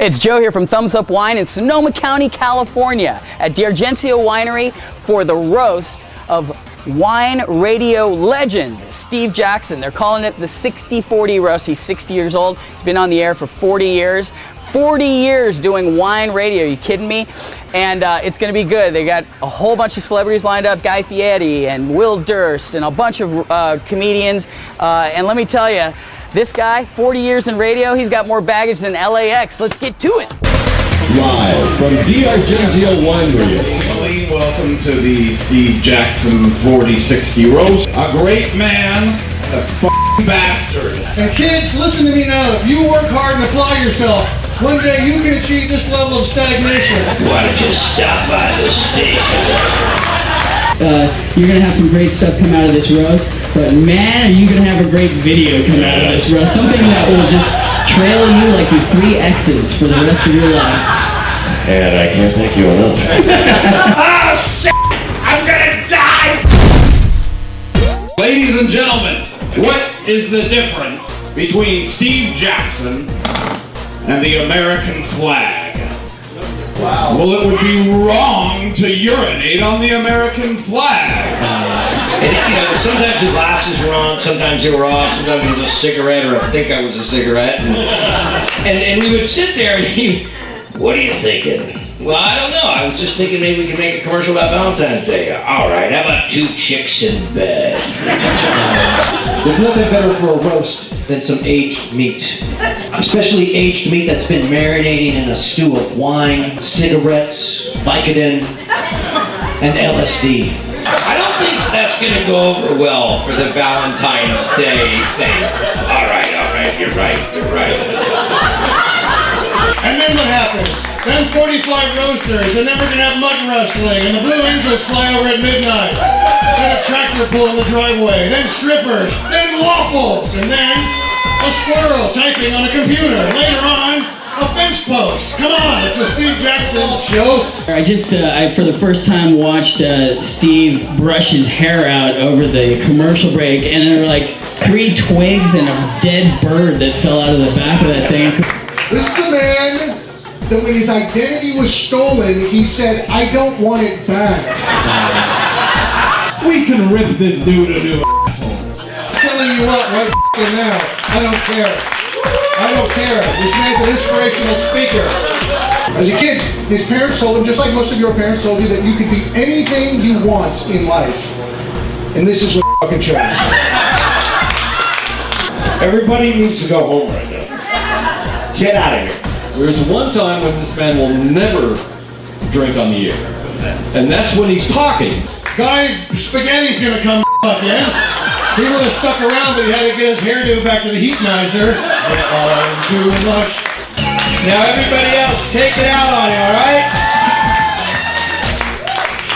It's Joe here from Thumbs Up Wine in Sonoma County, California at D'Argencio Winery for the roast of wine radio legend Steve Jaxon. They're calling it the 60-40 roast. He's 60 years old. He's been on the air for 40 years. 40 years doing wine radio. Are you kidding me? And it's going to be good. They got a whole bunch of celebrities lined up. Guy Fieri and Will Durst and a bunch of comedians. And let me tell you, this guy, 40 years in radio, he's got more baggage than LAX. Let's get to it. Live from D'Argencio Winery. Welcome to the Steve Jaxon 40-60 roast. A great man, a f***ing bastard. And kids, listen to me now. If you work hard and apply yourself, one day you can achieve this level of stagnation. Why don't you stop by the station? You're gonna have some great stuff come out of this roast, but man, are you gonna have a great video come out of this roast. Something that will just trail you like your 3 exes for the rest of your life. And I can't thank you enough. Oh shit! I'm gonna die! Ladies and gentlemen, what is the difference between Steve Jaxon and the American flag? Wow. Well, it would be wrong to urinate on the American flag. And you know, sometimes the glasses were on, sometimes they were off, sometimes it was a cigarette, or I think I was a cigarette. And we would sit there and he, what are you thinking? Well, I don't know. I was just thinking maybe we could make a commercial about Valentine's Day. All right, how about 2 chicks in bed? There's nothing better for a roast than some aged meat. Especially aged meat that's been marinating in a stew of wine, cigarettes, Vicodin, and LSD. I don't think that's going to go over well for the Valentine's Day thing. All right, you're right. And then what happens? Then 45 roasters, and then we're gonna have mud wrestling, and the Blue Angels fly over at midnight. Then a tractor pull in the driveway, then strippers, then waffles, and then a squirrel typing on a computer. Later on, a fence post. Come on, it's a Steve Jaxon show. I for the first time watched Steve brush his hair out over the commercial break, and there were like 3 twigs and a dead bird that fell out of the back of that thing. This is the man that when his identity was stolen, he said, I don't want it back. We can rip this dude a new asshole. I'm telling you what, right now, I don't care. I don't care. This man's an inspirational speaker. As a kid, his parents told him, just like most of your parents told you, that you could be anything you want in life. And this is what fucking chose. Everybody needs to go home right now. Get out of here. There's one time when this man will never drink on the air, and that's when he's talking. Guy Spaghetti's gonna come back in. He would have stuck around, but he had to get his hairdo back to the heat miser. Too much. Now everybody else, take it out on you, all right?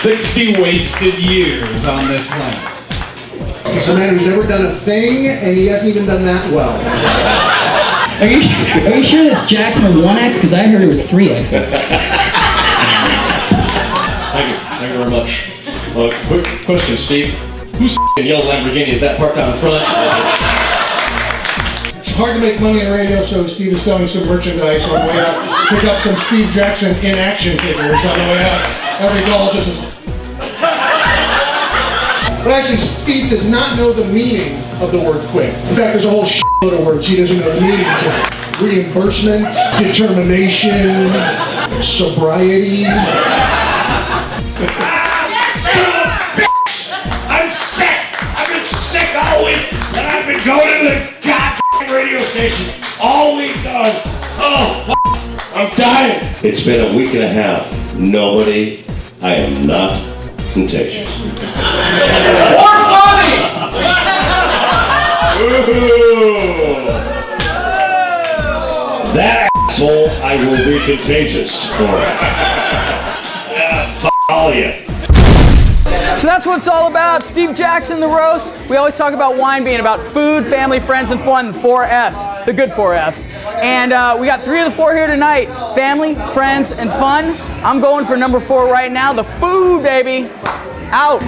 60 wasted years on this planet. He's a man who's never done a thing, and he hasn't even done that well. Are you sure that's Jaxon with 1 X? Because I heard it was 3 X's. Thank you very much. Quick question, Steve. Whose yellow Lamborghini is that parked out in front? It's hard to make money on radio, so Steve is selling some merchandise on the way out. Pick up some Steve Jaxon in action figures on the way out. Every doll just is... But actually, Steve does not know the meaning of the word quit. In fact, there's a whole shitload of words he doesn't know the meaning of. Reimbursement, determination, sobriety. I'm sick! I've been sick all week, and I've been going to the goddamn radio station all week long. Oh, I'm dying. It's been a week and a half. Nobody, I am not contagious. That asshole I will be contagious for. F all you. So that's what it's all about. Steve Jaxon, the roast. We always talk about wine being about food, family, friends, and fun. The 4 Fs, the good 4 Fs. And we got 3 of the 4 here tonight. Family, friends, and fun. I'm going for number 4 right now. The food, baby. Out.